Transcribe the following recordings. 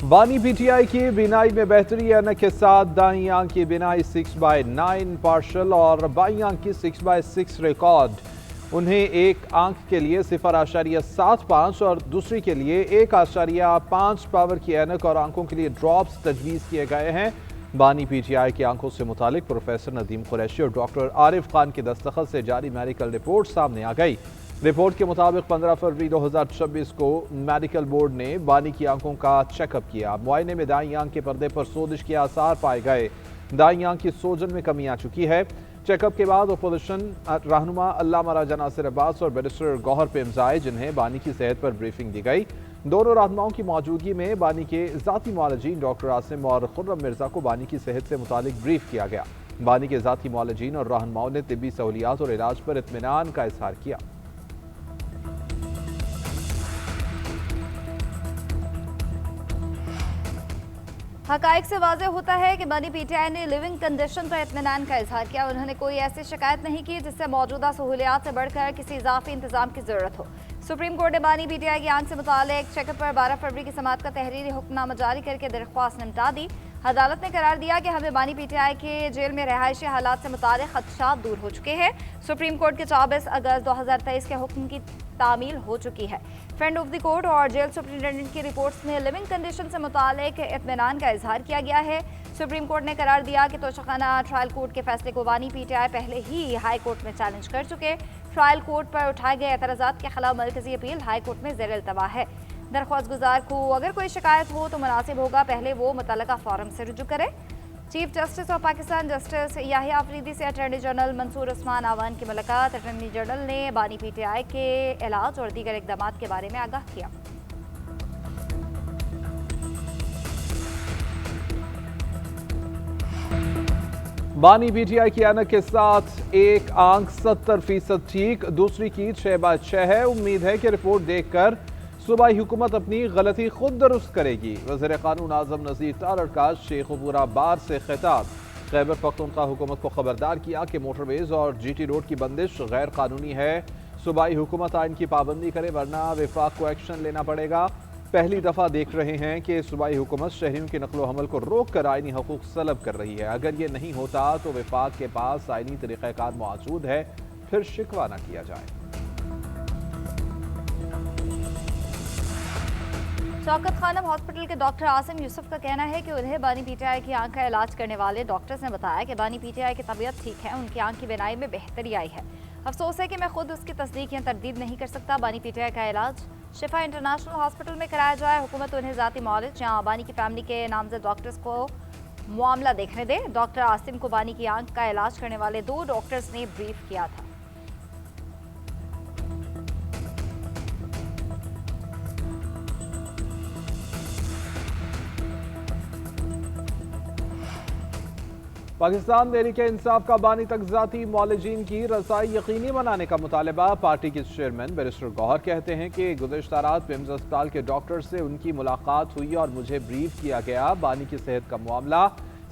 बानी पीटीआई की बीनाई में बेहतरी ऐनक के साथ दाईं आंख की बीनाई 6/9 पार्शल और बाईं आंख की 6/6 रिकॉर्ड। उन्हें एक आंख के लिए 0.75 और दूसरी के लिए 1.5 पावर की ऐनक और आंखों के लिए ड्रॉप्स तजवीज़ किए गए हैं। बानी पीटीआई की आंखों से मुतालिक प्रोफेसर नदीम कुरैशी और डॉक्टर आरिफ खान के दस्तखत से जारी मेडिकल रिपोर्ट सामने आ गई। रिपोर्ट के मुताबिक 15 फरवरी 2026 को मेडिकल बोर्ड ने बानी की आंखों का चेकअप किया। मुआयने में दाईं आंख के पर्दे पर सोजिश के आसार पाए गए। दाईं आंख की सोजन में कमी आ चुकी है। चेकअप के बाद अपोजिशन रहनुमा अल्लामा राजा नासिर अब्बास और बैरिस्टर गौहर पेमजाए, जिन्हें बानी की सेहत पर ब्रीफिंग दी गई। दोनों रहनुमाओं की मौजूदगी में बानी के जाती मुआलजीन डॉक्टर आसिम और खुर्रम मिर्जा को बानी की सेहत से मुतालिक ब्रीफ किया गया। बानी के जाती मुआलजीन और रहनुमाओं ने तिब्बी सहूलियात और इलाज पर इत्मीनान का इजहार किया। हकाइक से वाज़ेह होता है कि बानी पीटीआई ने लिविंग कंडीशन पर इत्मीनान का इजहार किया। उन्होंने कोई ऐसी शिकायत नहीं की जिससे मौजूदा सहूलियात से बढ़कर किसी इजाफी इंतजाम की जरूरत हो। सुप्रीम कोर्ट ने बानी पीटीआई की आंख से मुतालिक चेकअप पर 12 फरवरी की समाअत का तहरीरी हुक्मनामा जारी करके दरख्वास्त निपटा दी। अदालत ने करार दिया कि हमें बानी पीटीआई के जेल में रहायशी हालात से मुतालिक खदशात दूर हो चुके हैं। सुप्रीम कोर्ट के 24 अगस्त 2023 के हुक्म की तामील हो चुकी है। फ्रेंड ऑफ द कोर्ट और जेल सुप्रिंटेंडेंट की रिपोर्ट्स में लिविंग कंडीशन से मुतालिक इत्मीनान का इजहार किया गया है। सुप्रीम कोर्ट ने करार दिया कि तोशाखाना ट्रायल कोर्ट के फैसले को बानी पीटीआई पहले ही हाई कोर्ट में चैलेंज कर चुके। ट्रायल कोर्ट पर उठाए गए एतराज़ात के खिलाफ मरकजी अपील हाई कोर्ट में ज़ेर इल्तवा है। दरख्वास्त गुजार को अगर कोई शिकायत हो तो मुनासिब होगा पहले वो मुतल्लका फोरम से रुजू करे। Chief justice of Pakistan justice Yahya Afridi से अटॉर्नी जनरल मंसूर उस्मान आवान की मुलाकात। अटॉर्नी जनरल ने बानी पीटीआई के इलाज और दीगर इकदाम के बारे में आगाह किया। बानी पीटीआई की ऐनक के साथ एक आंख 70% ठीक, दूसरी की 6/6 है। उम्मीद है कि रिपोर्ट देखकर सूबाई हुकूमत अपनी गलती खुद दुरुस्त करेगी। वज़ीर क़ानून आज़म नज़ीर तारड़ का शेखुपुरा बार से खिताब। खैबर पख्तूनख्वा हुकूमत को खबरदार किया कि मोटरवेज और जीटी रोड की बंदिश गैर कानूनी है। सूबाई हुकूमत आइन की पाबंदी करे वरना विफाक को एक्शन लेना पड़ेगा। पहली दफ़ा देख रहे हैं कि सूबाई हुकूमत शहरियों की नकलो हमल को रोक कर आइनी हकूक सलब कर रही है। अगर ये नहीं होता तो विफाक के पास आइनी तरीक़ाकार मौजूद है, फिर शिकवा न किया जाए। शौकत खानम हॉस्पिटल के डॉक्टर आसिम यूसुफ का कहना है कि उन्हें बानी पीटीआई की आंख का इलाज करने वाले डॉक्टर्स ने बताया कि बानी पीटीआई की तबीयत ठीक है, उनकी आंख की बीनाई में बेहतरी आई है। अफसोस है कि मैं खुद उसकी तस्दीक या तरदीद नहीं कर सकता। बानी पीटीआई का इलाज शिफा इंटरनेशनल हॉस्पिटल में कराया जाए। हुकूमत उन्हें जाती मौलिज या बानी की फैमिली के नामजद डॉक्टर्स को मामला देखने दे। डॉक्टर आसिम को बानी की आंख का इलाज करने वाले 2 डॉक्टर्स ने ब्रीफ किया था। पाकिस्तान तहरीक इंसाफ का बानी तक जाती मौलजीन की रसाई यकीनी बनाने का मुतालबा। पार्टी के चेयरमैन बैरिस्टर गौहर कहते हैं कि गुज़श्ता रात पिम्स अस्पताल के डॉक्टर से उनकी मुलाकात हुई और मुझे ब्रीफ किया गया। बानी की सेहत का मामला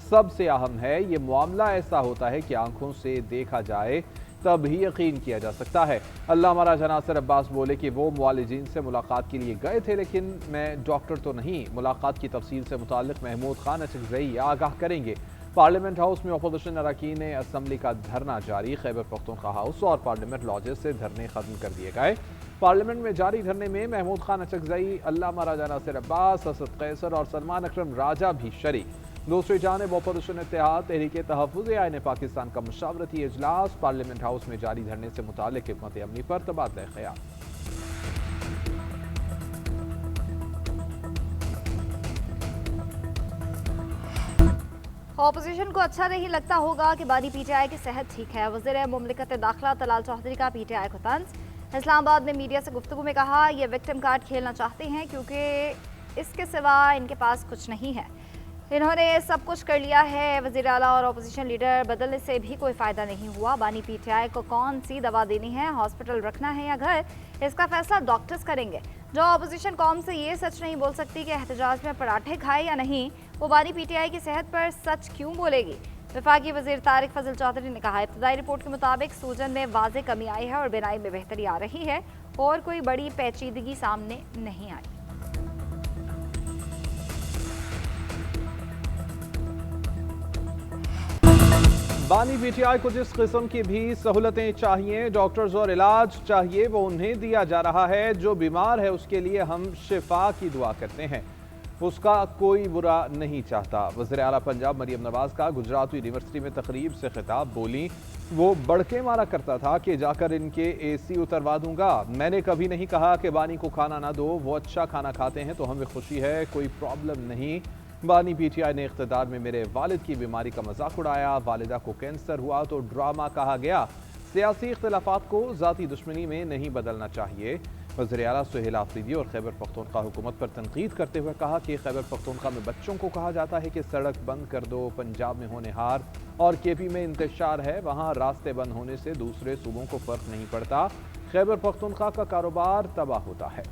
सबसे अहम है। ये मामला ऐसा होता है कि आंखों से देखा जाए तब ही यकीन किया जा सकता है। अल्लामा राजा नासिर अब्बास बोले कि वो मुआलिजीन से मुलाकात के लिए गए थे, लेकिन मैं डॉक्टर तो नहीं। मुलाकात की तफसील से मुताल्लिक महमूद खान अचकज़ई आगाह करेंगे। पार्लियामेंट हाउस में अपोजिशन अरकान असम्बली का धरना जारी। खैबर पख्तूनख्वा हाउस और पार्लियामेंट लॉजेस से धरने खत्म कर दिए गए। पार्लियामेंट में जारी धरने में महमूद खान अचकज़ई, अल्लामा राजा नासिर अब्बास, असद कैसर और सलमान अकरम राजा भी शरीक। दूसरी जानिब अपोजिशन इत्तेहाद तहरीक तहफ़्फ़ुज़ आइन पाकिस्तान का मशावरती इजलास। पार्लियामेंट हाउस में जारी धरने से मुताल्लिक हिकमत अमली पर तबादला ख्याल। ऑपोजिशन को अच्छा नहीं लगता होगा कि बानी पीटीआई की सेहत ठीक है। वज़ीर मुमलिकत दाखिला तलाल चौधरी का पीटीआई को तंज। इस्लामाबाद में मीडिया से गुफ्तगू में कहा, ये विक्टिम कार्ड खेलना चाहते हैं क्योंकि इसके सिवा इनके पास कुछ नहीं है। इन्होंने सब कुछ कर लिया है। वज़ीर आला और अपोजिशन लीडर बदलने से भी कोई फ़ायदा नहीं हुआ। बानी पीटीआई को कौन सी दवा देनी है, हॉस्पिटल रखना है या घर, इसका फैसला डॉक्टर्स करेंगे। जो अपोजिशन कौम से ये सच नहीं बोल सकती कि एहतजाज में पराठे खाए या नहीं, वो बानी पीटीआई की सेहत पर सच क्यों बोलेगी। वफाकी वज़ीर तारिक फजल चौधरी ने कहा, इब्तदाई रिपोर्ट के मुताबिक सूजन में वाज़े कमी आई है और बीनाई में बेहतरी आ रही है और कोई बड़ी पेचीदगी सामने नहीं आई। बानी पीटीआई को जिस किस्म की भी सहूलतें चाहिए, डॉक्टर्स और इलाज चाहिए, वो उन्हें दिया जा रहा है। जो बीमार है उसके लिए हम शिफा की दुआ करते हैं, उसका कोई बुरा नहीं चाहता। वज़ीर आला पंजाब मरियम नवाज का गुजरात यूनिवर्सिटी में तकरीब से खिताब बोली, वो बड़के मारा करता था कि जाकर इनके एसी उतरवा दूंगा। मैंने कभी नहीं कहा कि बानी को खाना ना दो, वो अच्छा खाना खाते हैं तो हमें खुशी है, कोई प्रॉब्लम नहीं। बानी पीटीआई ने इख्तिदार में मेरे वालिद की बीमारी का मजाक उड़ाया, वालिदा को कैंसर हुआ तो ड्रामा कहा गया। सियासी इख्तिलाफात को ज़ाती दुश्मनी में नहीं बदलना चाहिए। वज़ीर आला सुहेल आफरीदी और खैबर पख्तूनख्वा हुकूमत पर तनकीद करते हुए कहा कि खैबर पख्तूनख्वा में बच्चों को कहा जाता है कि सड़क बंद कर दो। पंजाब में होनहार और केपी में इंतशार है, वहाँ रास्ते बंद होने से दूसरे सूबों को फ़र्क नहीं पड़ता। खैबर पख्तूनख्वा का कारोबार तबाह होता है।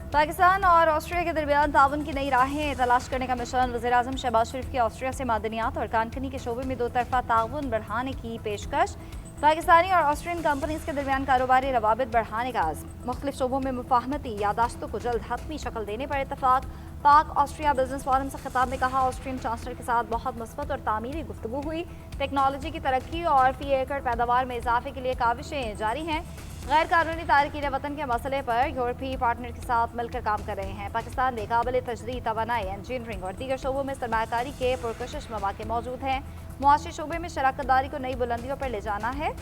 पाकिस्तान और ऑस्ट्रिया के दरमियान ताउन की नई राहें तलाश करने का मिशन। वज़ीर-ए-आज़म शहबाज शरीफ की ऑस्ट्रिया से मादनियात और कानकनी के शोबे में दो तरफा ताउन बढ़ाने की पेशकश। पाकिस्तानी और ऑस्ट्रियन कंपनीज के दरमियान कारोबारी रवाबित बढ़ाने का आज़म। मुख्तलिफ शोबों में मुफाहमती यादाश्तों को जल्द हतमी शक्ल देने पर इतफाक। पाक ऑस्ट्रिया बिजनेस फोरम से खिताब में कहा, ऑस्ट्रियन चांसलर के साथ बहुत मुस्बत और तामीरी गुफ्तगू हुई। टेक्नोलॉजी की तरक्की और फी एकड़ पैदावार में इजाफे के लिए काविशें जारी हैं। गैर कानूनी तारकीन वतन के मसले पर यूरोपीय पार्टनर के साथ मिलकर काम कर रहे हैं। पाकिस्तान में काबिल तजदीद तवानाई, इंजीनियरिंग और दीगर शोबों में सरमायाकारी के पुरकशिश मौके मौजूद हैं। मुआशी शोबे में शराकत दारी को नई बुलंदियों पर ले जाना है।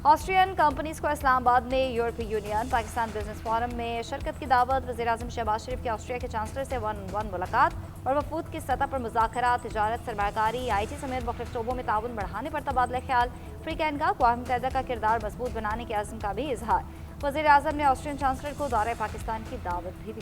ऑस्ट्रियन कंपनीज को इस्लामाबाद में यूरोपीय यूनियन पाकिस्तान बिजनेस फोरम में शिरकत की दावत। वज़ीर-ए-आज़म शहबाज शरीफ की ऑस्ट्रिया के चांसलर से वन मुलाकात और वफूद की सतह पर मुज़ाकरात, तिजारत, सरमायाकारी, IT समेत मुख्तलिफ शोबों में ताउन बढ़ाने पर तबादला ख्याल। फ्रीकैन का अक़वाम मुत्तहिदा का किरदार मजबूत बनाने के अज़्म का भी इजहार। वज़ीर-ए-आज़म ने ऑस्ट्रियन चांसलर को दौरे पाकिस्तान की दावत भी दी।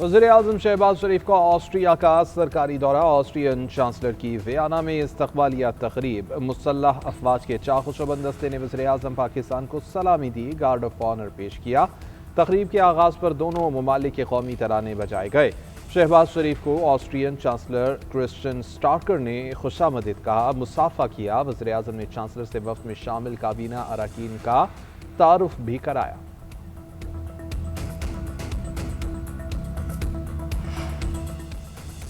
वज़ीर-ए-आज़म शहबाज शरीफ का ऑस्ट्रिया का सरकारी दौरा। ऑस्ट्रियन चांसलर की वियना में इस्तक़बालिया तक़रीब। मुसल्लह अफवाज के चाक़-ओ-चौबंद दस्ते ने वज़ीर-ए-आज़म पाकिस्तान को सलामी दी, गार्ड ऑफ ऑनर पेश किया। तक़रीब के आगाज़ पर दोनों ममालिक के कौमी तराने बजाए गए। शहबाज शरीफ को ऑस्ट्रियन चांसलर क्रिस्टियन स्टार्कर ने खुशामदीद कहा, मुसाफा किया। वज़ीर-ए-आज़म ने चांसलर से वफ़द में शामिल काबीना अरकान का तारुफ भी कराया।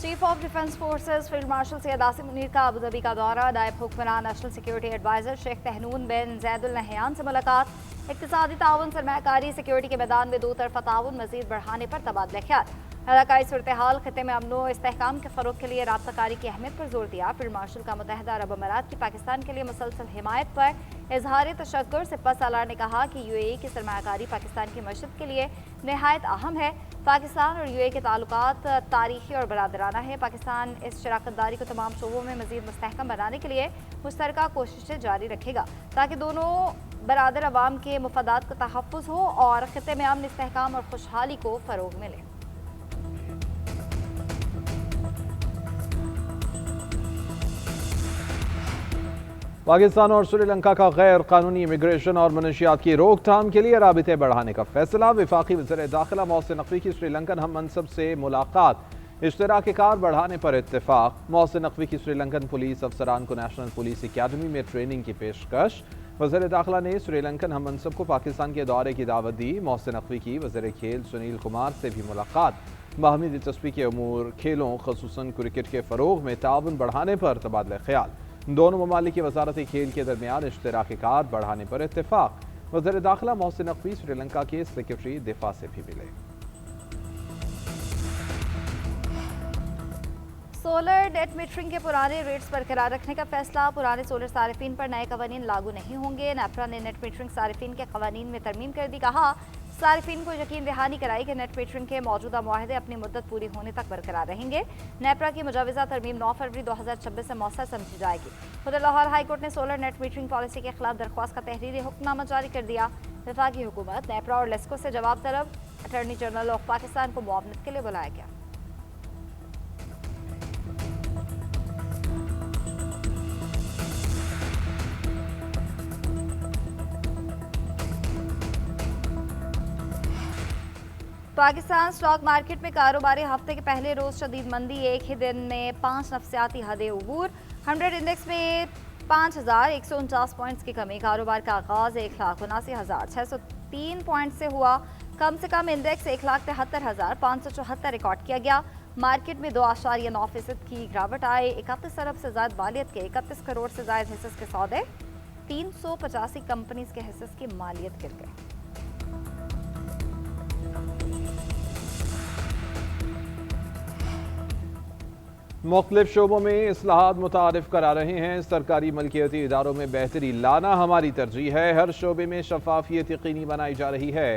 Chief of defence forces field marshal Syed Asim Munir का अबू धाबी का दौरा। नायब हुक्मरान national security adviser sheikh Tahnoun bin Zayed Al Nahyan से मुलाकात। इक़्तिसादी ताउन, सरमायाकारी, सिक्योरिटी के मैदान में दो तरफा ताउन मजीद बढ़ाने पर तबादला ख्याल। इलाकाई सूरत हाल, खिते में अमन और इस्तेहकाम के फ़रोग़ के लिए राब्ताकारी की अहमियत पर जोर दिया। फील्ड मार्शल का मुत्तहिदा अरब अमारात की पाकिस्तान के लिए मुसलसल हिमायत पर इजहार तशक्कुर। सिपह सालार ने कहा कि UAE की सरमायाकारी पाकिस्तान की मशरक़ के लिए नहायत अहम है। पाकिस्तान और UAE के ताल्लुकात तारीखी और बरादराना है। पाकिस्तान इस शराकत दारी को तमाम शोबों में मज़ीद मुस्तहकम बनाने के लिए मुश्तरका कोशिशें जारी रखेगा, ताकि दोनों बरादर अवाम के मुफादात का तहफ़्फ़ुज़ हो और खिते में अमन, इस्तेहकाम और खुशहाली को फ़रोग़ मिले। पाकिस्तान और श्रीलंका का गैर कानूनी इमिग्रेशन और मनशियात की रोकथाम के लिए राबिते बढ़ाने का फैसला। वफाकी वज़ीर दाखिला मोहसिन नकवी की श्रीलंकन हम मनसब से मुलाकात। इश्तराकी कार बढ़ाने पर इत्तेफाक। मोहसिन नकवी की श्रीलंकन पुलिस अफसरान को नेशनल पुलिस अकादमी में ट्रेनिंग की पेशकश। वज़ीर दाखिला ने श्रीलंकन हम मनसब को पाकिस्तान के दौरे की दावत दी। मोहसिन नकवी की वज़ीर खेल सुनील कुमार से भी मुलाकात। बाहमी दिलचस्पी के अमूर, खेलों ख़ुसूसन क्रिकेट के फ़रोग़ में ताउन बढ़ाने पर तबादला ख्याल। दोनों ममालिक की वजारती खेल के दरमियान इश्तराकी कार बढ़ाने पर इत्तेफाक। वज़ीर दाखिला मोहसिन नकवी श्रीलंका के सेक्रेटरी दिफा से भी मिले। सोलर नेट मीटरिंग के पुराने रेट्स बरकरार रखने का फैसला। पुराने सोलर सारिफिन पर नए कवानीन लागू नहीं होंगे। नेपरा ने नेट मीटरिंग सारिफिन के कवानीन में तरमीम कर दी। कहा, सारिफिन को यकीन दहानी कराई कि नेट मीटरिंग के मौजूदा मुआहदे अपनी मुद्दत पूरी होने तक बरकरार रहेंगे। नेपरा की मुजवज़ा तरमीम 9 फरवरी 2026 से मौसर समझी जाएगी। खुद लाहौर हाई कोर्ट ने सोलर नेट मीटरिंग पॉलिसी के खिलाफ दरख्वास्त का तहरीरी हुक्मनामा जारी कर दिया। वफाकी हुकूमत, नेपरा और लेस्को से जवाब तलब। अटॉर्नी जनरल ऑफ पाकिस्तान को मुआवनत के लिए बुलाया गया। पाकिस्तान स्टॉक मार्केट में कारोबारी हफ्ते के पहले रोज शदीद मंदी। एक ही दिन में 5 नफ्सियाती हदें उबूर। 100 इंडेक्स में 5149 पॉइंट्स की कमी। कारोबार का आगाज 1,79,603 पॉइंट से हुआ। कम से कम इंडेक्स 1,73,574 रिकॉर्ड किया गया। मार्केट में 2.9% की गिरावट आई। 31 अरब से ज्यादा मालियत के 31 करोड़ से ज्यादा हिस्से के सौदे, 385 कंपनीज के हिस्से की मालियत गिर गई। मुख्तलिफ शोबों में इस्लाहात मुतारिफ करा रहे हैं। सरकारी मलकियती इदारों में बेहतरी लाना हमारी तरजीह है। हर शोबे में शफाफियत यकीनी बनाई जा रही है।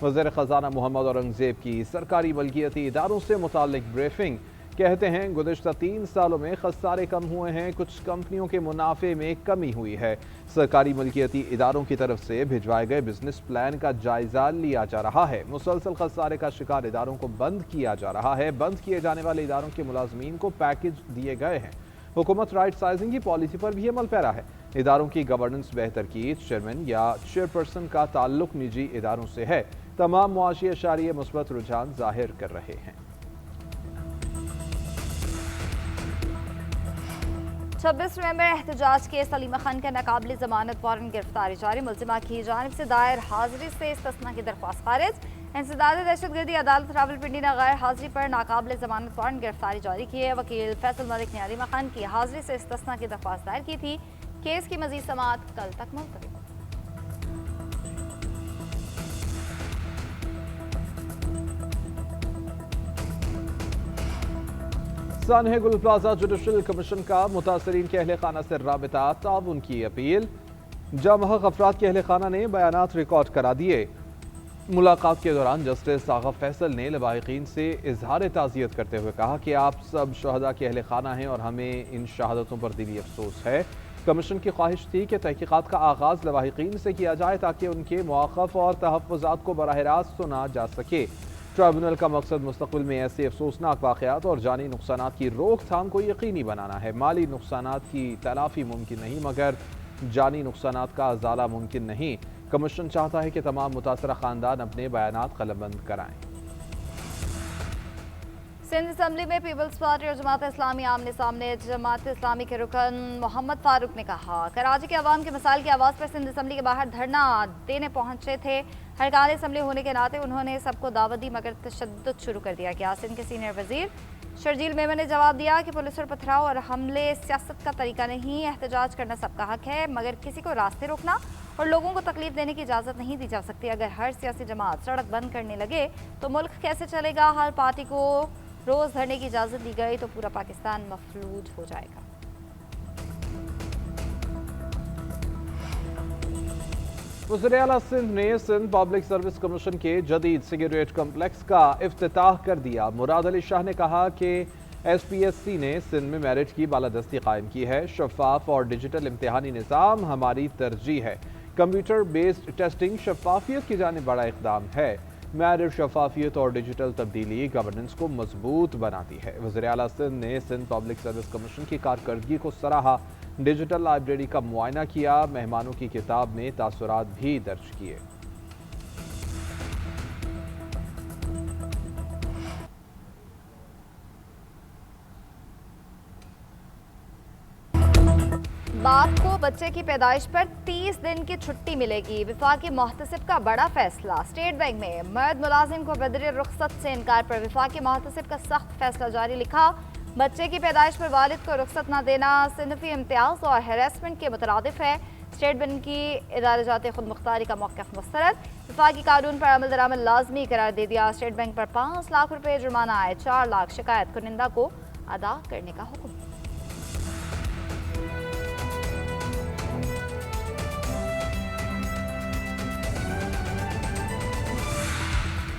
वज़ीर ख़ज़ाना मोहम्मद औरंगज़ेब की सरकारी मलकियती इदारों से मुताल्लिक ब्रीफिंग। कहते हैं गुज़िश्ता 3 सालों में खसारे कम हुए हैं, कुछ कंपनियों के मुनाफे में कमी हुई है। सरकारी मलकियती इदारों की तरफ से भिजवाए गए बिजनेस प्लान का जायजा लिया जा रहा है। मुसलसल खसारे का शिकार इदारों को बंद किया जा रहा है। बंद किए जाने वाले इदारों के मुलाजमीन को पैकेज दिए गए हैं। हुकूमत राइट साइजिंग की पॉलिसी पर भी अमल पैरा है। इदारों की गवर्नेंस बेहतर की चेयरमैन या चेयरपर्सन का ताल्लुक निजी इदारों से है। तमाम मुआशी अशारिये मुस्बत रुझान जाहिर कर रहे हैं। 26 नवंबर एहतजाज केस सलीमा खान का नाकाबिल जमानत वारंट गिरफ्तारी जारी। मुलजिमा की जानिब से दायर हाजिरी से इस्तिस्ना की दरख्वास्त खारिज। इंसदाद दहशतगर्दी अदालत रावलपिंडी ने गैर हाजिरी पर नाकाबिल जमानत वारंट गिरफ्तारी जारी की है। वकील फैसल मलिक ने अलीमा खान की हाजिरी से इस्तिस्ना की दरख्वास्त दायर की थी। केस की मजीद समाअत कल तक मुलतवी। सानहे गुल प्लाजा जुडिशल कमीशन का मुतासरीन के अहले खाना से राबिता ताउन की अपील। जामहक अफराद के अहले खाना ने बयानात रिकॉर्ड करा दिए। मुलाकात के दौरान जस्टिस आगा फैसल ने लवाहिकीन से इजहार ताज़ियत करते हुए कहा कि आप सब शहदा के अहले खाना हैं और हमें इन शहादतों पर दिली अफसोस है। कमीशन की ख्वाहिश थी कि तहकीकात का आगाज लवाहिकीन से किया जाए ताकि उनके मौक़िफ़ और तहफ़्फ़ुज़ात को बराह रास्त सुना जा सके। ट्राइब्यूनल का मकसद मुस्तक़बिल में ऐसे अफसोसनाक वाक़यात और जानी नुकसानात की रोकथाम को यकीनी बनाना है। माली नुकसानात की तलाफ़ी मुमकिन नहीं मगर जानी नुकसानात का अज़ाला मुमकिन नहीं। कमीशन चाहता है कि तमाम मुतासरा ख़ानदान अपने बयानात कलमबंद कराएं। सिंध असम्बली में पीपल्स पार्टी और जमात इस्लामी आमने सामने। जमात इस्लामी के रुकन मोहम्मद फारूक ने कहा कराची के अवाम के मसाइल की आवाज़ पर सिंध असम्बली के बाहर धरना देने पहुंचे थे। हड़ताल असम्बली होने के नाते उन्होंने सबको दावत दी मगर तशद्दुद शुरू कर दिया गया। सिंध के सीनियर वजीर शर्जील मेमन ने जवाब दिया कि पुलिस पर पथराव और हमले सियासत का तरीका नहीं। एहतजाज करना सबका हक है मगर किसी को रास्ते रोकना और लोगों को तकलीफ देने की इजाज़त नहीं दी जा सकती। अगर हर सियासी जमात सड़क बंद करने लगे तो मुल्क कैसे चलेगा। हर पार्टी को रोज़ धरने की इजाज़त दी गई तो पूरा पाकिस्तान मफलूज हो जाएगा। वज़ीर आला सिंध ने सिंध पब्लिक सर्विस कमीशन के जदीद सिक्योरेट कम्प्लेक्स का इफ्तिताह कर दिया। मुराद अली शाह ने कहा कि SPSC ने सिंध में मेरिट की बालादस्ती कायम की है। शफाफ और डिजिटल इम्तिहानी निज़ाम हमारी तरजीह है। कंप्यूटर बेस्ड टेस्टिंग शफाफियत की जानिब बड़ा इक़दाम है। मेरिट शफाफियत और डिजिटल तब्दीली गवर्नेंस को मजबूत बनाती है। वज़ीर आला सिंध ने सिंध पब्लिक सर्विस कमीशन की कारकर्दगी को सराहा। डिजिटल लाइब्रेरी का मुआयना किया। मेहमानों की किताब में तासुरात भी दर्ज किए। बाप को बच्चे की पैदाइश पर 30 दिन की छुट्टी मिलेगी। विफाकी मुहतसिब का बड़ा फैसला। स्टेट बैंक में मर्द मुलाजिम को बदरे रुख्सत से इनकार पर विफाकी मुहतसिब का सख्त फैसला जारी। लिखा बच्चे की पैदाइश पर वालिद को रुख्सत न देना सिनफी इम्तियाज और हैरेसमेंट के मुतरादिफ है। स्टेट बैंक की इदारे जाते खुद मुख्तारी का मौक़िफ़ मुस्तरद। विफाकी कानून पर अमल दरामद लाजमी करार दे दिया। स्टेट बैंक पर 5 लाख रुपये जुर्माना आए। 4 लाख शिकायत कुनिंदा को अदा करने का हुक्म।